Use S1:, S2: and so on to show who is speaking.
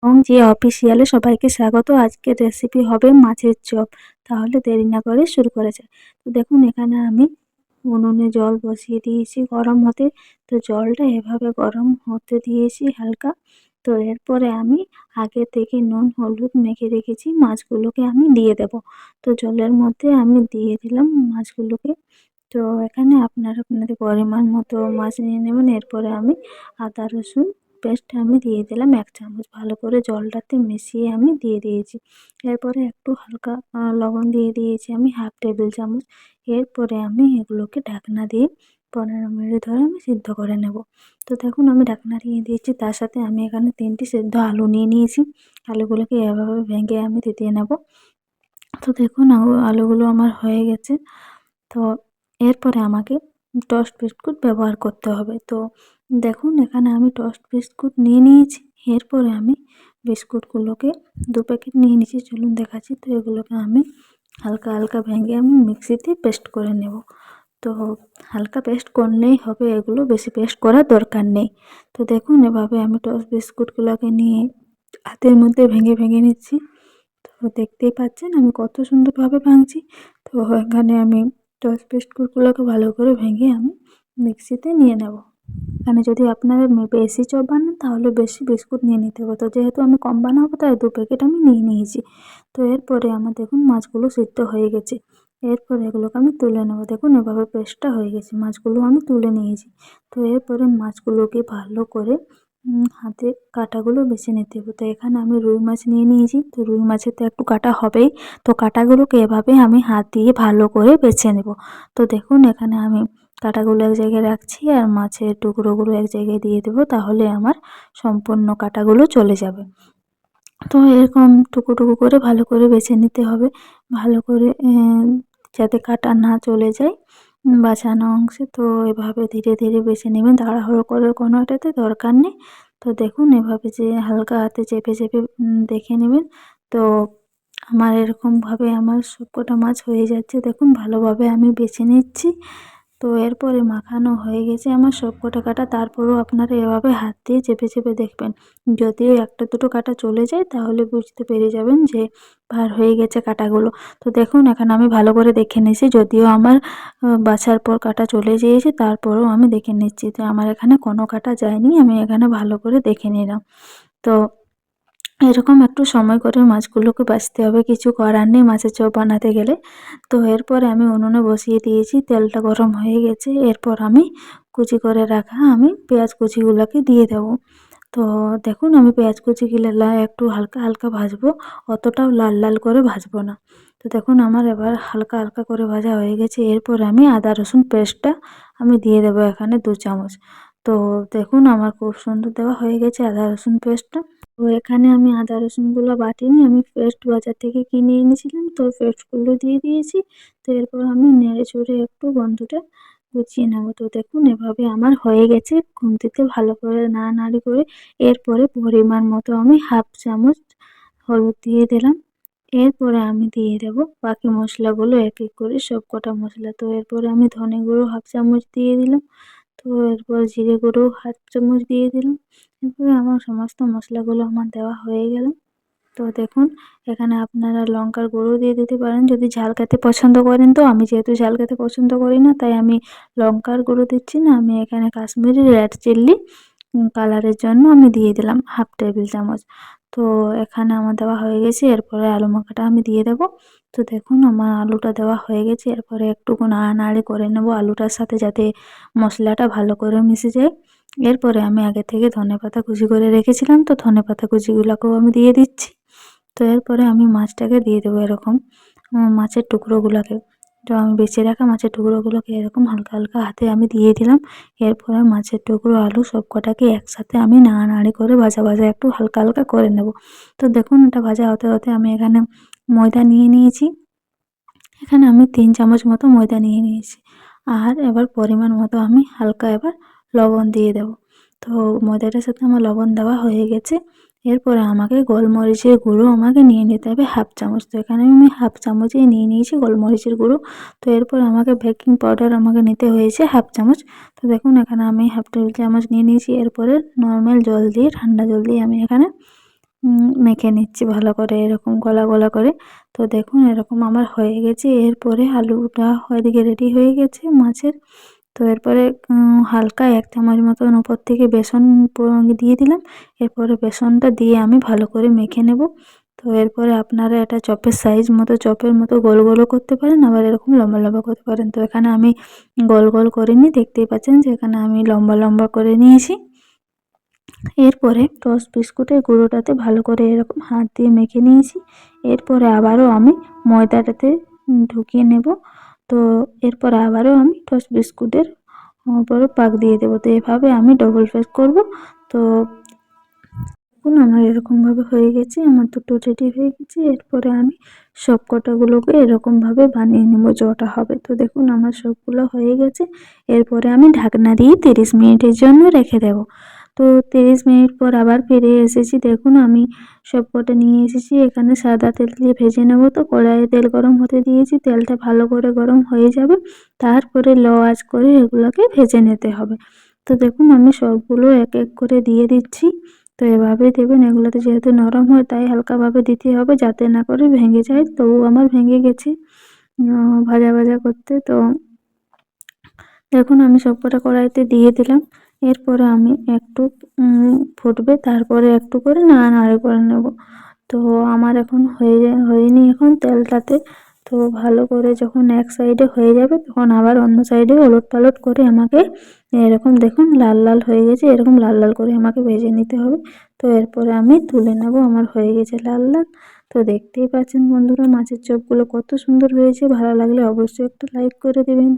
S1: এবং যে অফিসিয়ালে সবাইকে স্বাগত। আজকের রেসিপি হবে মাছের চপ। তাহলে দেরি না করে শুরু করা যায়। তো দেখুন এখানে আমি উনুনে জল বসিয়ে দিয়েছি গরম হতে। তো জলটা এভাবে গরম হতে দিয়েছি হালকা। তো এরপরে আমি আগে থেকে নুন হলুদ মেখে রেখেছি মাছগুলোকে আমি দিয়ে দেব। তো জলের মধ্যে আমি দিয়ে দিলাম মাছগুলোকে। তো এখানে আপনারা আপনাদের পরিমাণ মতো মাছ নিয়ে নেবেন। এরপরে আমি আদা রসুন পেস্ট আমি দিয়ে দিলাম 1 চামচ। ভালো করে জলটাতে মিশিয়ে আমি দিয়ে দিয়েছি। এরপরে একটু হালকা লবণ দিয়ে দিয়েছি আমি 1/2 টেবিল চামচ। এরপরে আমি এগুলোকে ঢাকনা দিয়ে 15 মিনিট ধরে আমি সিদ্ধ করে নেব। তো দেখুন আমি ঢাকনা দিয়ে দিয়েছি। তার সাথে আমি এখানে 3টি সেদ্ধ আলু নিয়ে নিয়েছি। আলুগুলোকে এভাবে ভেঙে আমি দিয়ে নেব। তো দেখুন আলুগুলো আমার হয়ে গেছে। তো এরপরে আমাকে টোস্ট বিস্কুট ব্যবহার করতে হবে। তো দেখুন এখানে আমি টোস্ট বিস্কুট নিয়ে নিয়েছি। এরপরে আমি বিস্কুটগুলোকে 2 প্যাকেট নিয়ে নিয়েছি, চলুন দেখাচ্ছি। তো এগুলোকে আমি হালকা হালকা ভেঙে আমি মিক্সিতে পেস্ট করে নেব। তো হালকা পেস্ট করলেই হবে, এগুলো বেশি পেস্ট করার দরকার নেই। তো দেখুন এভাবে আমি টোস্ট বিস্কুটগুলোকে নিয়ে হাতের মধ্যে ভেঙে ভেঙে নিচ্ছি। তো দেখতেই পাচ্ছেন আমি কত সুন্দরভাবে ভাঙছি। তো এখানে আমি টোস্ট বিস্কুটগুলোকে ভালো করে ভেঙে আমি মিক্সিতে নিয়ে নেব। এখানে যদি আপনারা বেশি চপ বানান তাহলে বেশি বিস্কুট নিয়ে নিতে হবে। তো যেহেতু আমি কম বানাবো তাই 2 প্যাকেট আমি নিয়ে নিয়েছি। তো এরপরে আমার দেখুন মাছগুলো সিদ্ধ হয়ে গেছে। এরপরে এগুলোকে আমি তুলে নেব। দেখুন এভাবে পেস্টটা হয়ে গেছে। মাছগুলো আমি তুলে নিয়েছি। তো এরপরে মাছগুলোকে ভালো করে হাতে কাঁটাগুলো বেছে নিতে হবে। তো এখানে আমি রুই মাছ নিয়ে নিয়েছি। তো রুই মাছের তো একটু কাঁটা হবেই। তো কাঁটাগুলোকে এভাবে আমি হাত দিয়ে ভালো করে বেছে নেব। তো দেখুন এখানে আমি কাঁটাগুলো এক জায়গায় রাখছি আর মাছের টুকরোগুলো এক জায়গায় দিয়ে দেবো, তাহলে আমার সম্পূর্ণ কাঁটাগুলো চলে যাবে। তো এরকম টুকরো টুকরো করে ভালো করে বেছে নিতে হবে। ভালো করে যাতে কাঁটা না চলে যায় বাছানো অংশে। তো এভাবে ধীরে ধীরে বেছে নেবেন, তাড়াহুড়ো করার কোনোটাতে দরকার নেই। তো দেখুন এভাবে যে হালকা হাতে চেপে চেপে দেখে নেবেন। তো আমার এরকমভাবে আমার সবকটা মাছ হয়ে যাচ্ছে। দেখুন ভালোভাবে আমি বেছে নিচ্ছি। তো এরপরে মাখানো হয়ে গেছে আমার সবকটা কাঁটা। তারপরেও আপনারা এভাবে হাত দিয়ে চেপে চেপে দেখবেন। যদিও একটা দুটো কাঁটা চলে যায় তাহলে বুঝতে পেরে যাবেন যে ভার হয়ে গেছে কাঁটাগুলো। তো দেখুন এখানে আমি ভালো করে দেখে নিয়েছি। যদিও আমার বাছার পর কাঁটা চলে গিয়েছে তারপরেও আমি দেখে নিচ্ছি যে আমার এখানে কোনো কাঁটা যায়নি। আমি এখানে ভালো করে দেখে নিলাম। তো এরকম একটু সময় করে মাছগুলোকে বাছতে হবে, কিছু করার নেই মাছের চপ বানাতে গেলে। তো এরপরে আমি উনুনে বসিয়ে দিয়েছি, তেলটা গরম হয়ে গেছে। এরপর আমি কুচি করে রাখা আমি পেঁয়াজ কুচিগুলোকে দিয়ে দেবো। তো দেখুন আমি পেঁয়াজ কুচিগুলো একটু হালকা হালকা ভাজবো, অতটাও লাল লাল করে ভাজবো না। তো দেখুন আমার এবার হালকা হালকা করে ভাজা হয়ে গেছে। এরপর আমি আদা রসুন পেস্টটা আমি দিয়ে দেবো এখানে 2 চামচ। তো দেখুন আমার খুব সুন্দর দেওয়া হয়ে গেছে আদা রসুন পেস্টটা। তো এখানে আমি আদা রসুনগুলো বাটিনি, আমি পেস্ট বাজার থেকে কিনে এনেছিলাম। তো পেস্টগুলো দিয়ে দিয়েছি। তো এরপর আমি নেড়ে চেড়ে একটু গন্ধটা গুছিয়ে নেব। তো দেখুন এভাবে আমার হয়ে গেছে। খুন্তিতে ভালো করে নাড়ানাড়ি করে এরপরে পরিমাণ মতো আমি 1/2 চামচ হলুদ দিয়ে দিলাম। এরপরে আমি দিয়ে দেব বাকি মশলাগুলো এক এক করে সবকটা মশলা। তো এরপরে আমি ধনে গুঁড়ো 1/2 চামচ দিয়ে দিলাম। তো এরপর জিরে গুঁড়ো 1/2 চামচ দিয়ে দিলাম। এরপরে আমার সমস্ত মশলাগুলো আমার দেওয়া হয়ে গেল। তো দেখুন এখানে আপনারা লঙ্কার গুঁড়ো দিয়ে দিতে পারেন যদি ঝাল খেতে পছন্দ করেন। তো আমি যেহেতু ঝাল খেতে পছন্দ করি না তাই আমি লঙ্কার গুঁড়ো দিচ্ছি না। আমি এখানে কাশ্মীরি রেড চিল্লি কালারের জন্য আমি দিয়ে দিলাম 1/2 টেবিল চামচ। তো এখানে আমার দেওয়া হয়ে গেছে। এরপরে আলু মাখাটা আমি দিয়ে দেব। তো দেখুন আমার আলুটা দেওয়া হয়ে গেছে। এরপরে একটু নাড়ানাড়ি করে নেব আলুটার সাথে, যাতে মশলাটা ভালো করে মিশে যায়। এরপরে আমি আগে থেকে ধনেপাতা কুচি করে রেখেছিলাম। তো ধনেপাতা কুচিগুলোকেও আমি দিয়ে দিচ্ছি। তো এরপরে আমি মাছটাকে দিয়ে দেবো এরকম মাছের টুকরোগুলোকে। তো আমি বেছে রাখা মাছের টুকরোগুলোকে এরকম হালকা হালকা হাতে আমি দিয়ে দিলাম। এরপরে মাছের টুকরো আলু সবকটাকে একসাথে আমি নাড়ানাড়ি করে ভাজা ভাজা একটু হালকা হালকা করে নেব। তো দেখুন এটা ভাজা হতে হতে আমি এখানে ময়দা নিয়ে নিয়েছি। এখানে আমি 3 চামচ মতো ময়দা নিয়ে নিয়েছি। আর এবার পরিমাণ মতো আমি হালকা এবার লবণ দিয়ে দেব। তো ময়দাটার সাথে আমার লবণ দেওয়া হয়ে গেছে। এরপরে আমাকে গোলমরিচের গুঁড়ো আমাকে নিয়ে নিতে হবে 1/2 চামচ। তো এখানে আমি 1/2 চামচই নিয়ে নিয়েছি গোলমরিচের গুঁড়ো। তো এরপর আমাকে বেকিং পাউডার আমাকে নিতে হয়েছে 1/2 চামচ। তো দেখুন এখানে আমি 1/2 টেবিল চামচ নিয়ে নিয়েছি। এরপরে নর্মাল জল দিয়ে ঠান্ডা জল দিয়ে আমি এখানে মেখে নিচ্ছি ভালো করে এরকম গলা গলা করে। তো দেখুন এরকম আমার হয়ে গেছে। এরপরে আলুটা ওইদিকে রেডি হয়ে গেছে মাছের। তো এরপরে হালকা 1 চামচ মতন উপর থেকে বেসন দিয়ে দিলাম। এরপরে বেসনটা দিয়ে আমি ভালো করে মেখে নেব। তো এরপরে আপনারা এটা চপের সাইজ মতো চপের মতো গোল গোলও করতে পারেন, আবার এরকম লম্বা লম্বা করতে পারেন। তো এখানে আমি গোল গোল করিনি, দেখতেই পাচ্ছেন যে এখানে আমি লম্বা লম্বা করে নিয়েছি। এরপরে টোস্ট বিস্কুটের গুঁড়োটাতে ভালো করে এরকম হাত দিয়ে মেখে নিয়েছি। এরপরে আবারও আমি ময়দাটাতে ঢুকিয়ে নেব। তো এরপরে আবারও আমি টোস্ট বিস্কুটের উপরে পাক দিয়ে দেবো। তো এভাবে আমি ডবল ফেস করব। তো দেখুন আমার এরকমভাবে হয়ে গেছে, আমার দুটো রেডি হয়ে গেছে। এরপরে আমি সবকটাগুলোকে এরকমভাবে বানিয়ে নেব যটা হবে। তো দেখুন আমার সবগুলো হয়ে গেছে। এরপরে আমি ঢাকনা দিয়ে 30 মিনিটের জন্য রেখে দেব। তো 30 মিনিট পর আবার ফিরে এসেছি। দেখুন আমি সবকটা নিয়ে এসেছি, এখানে সাদা তেল দিয়ে ভেজে নেব। তো কড়াইয়ে তেল গরম হতে দিয়েছি, তেলটা ভালো করে গরম হয়ে যাবে, তারপরে লো আঁচ করে এগুলোকে ভেজে নিতে হবে। তো দেখুন আমি সবগুলো এক এক করে দিয়ে দিচ্ছি। তো এভাবেই দেবেন, এগুলোতে যেহেতু নরম হয় তাই হালকাভাবে দিতে হবে যাতে না করে ভেঙে যায়। তবু আমার ভেঙে গেছে ভাজা ভাজা করতে। তো দেখুন আমি সবকটা কড়াইতে দিয়ে দিলাম। এরপরে আমি একটু ফুটবে, তারপরে একটু করে নাড়ানাড়ি করে নেব। তো আমার এখন হয়নি এখন তেলটাতে। তো ভালো করে যখন এক সাইডে হয়ে যাবে তখন আবার অন্য সাইডে ওলট পালট করে আমাকে এরকম দেখুন লাল লাল হয়ে গেছে, এরকম লাল লাল করে আমাকে ভেজে নিতে হবে। তো এরপরে আমি তুলে নেব, আমার হয়ে গেছে লাল লাল। তো দেখতেই পাচ্ছেন বন্ধুরা মাছের চপগুলো কত সুন্দর হয়েছে। ভালো লাগলে অবশ্যই একটা লাইক করে দেবেন।